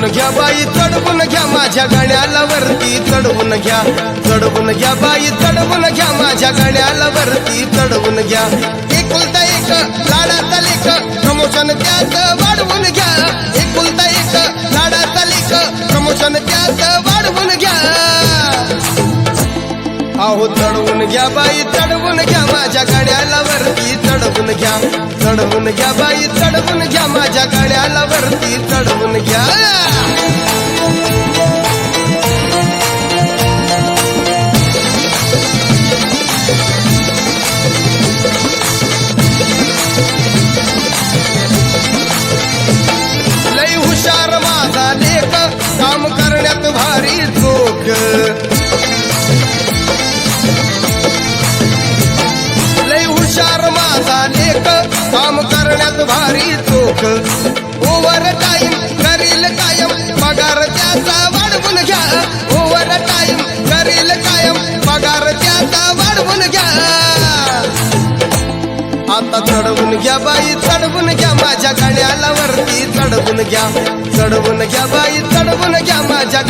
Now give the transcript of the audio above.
घ्या बाई चढवून घ्या माझ्या गाण्याला वरती चढवून घ्या चढवून घ्या बाई चढवून घ्या माझ्या गाण्याला वरती चढवून घ्या एकुलता एक लाडाचा लेक प्रमोशन त्याच वाढवून घ्या एकुलता एक लाडाचा लेक प्रमोशन त्याच वाढवून घ्या अहो चढवून घ्या बाई चढवून घ्या माझ्या गाण्याला वरती चढवून घ्या बाई चढवून घ्या माझ्या गाण्याला वरती चढवून घ्या लई हुशार माझा लेक काम करण्यात भारी चोख हुशार माझा लेक काम करण्यात भारी चोख ओव्हर टाइम करील कायम पगार त्याचा वाढवून घ्या ओव्हर टाइम करील कायम पगार त्याचा वाढवून घ्या आता चढवून घ्या बाई चढवून घ्या माझ्या गाण्याला वरती चढवून घ्या बाई चढवून घ्या माझ्या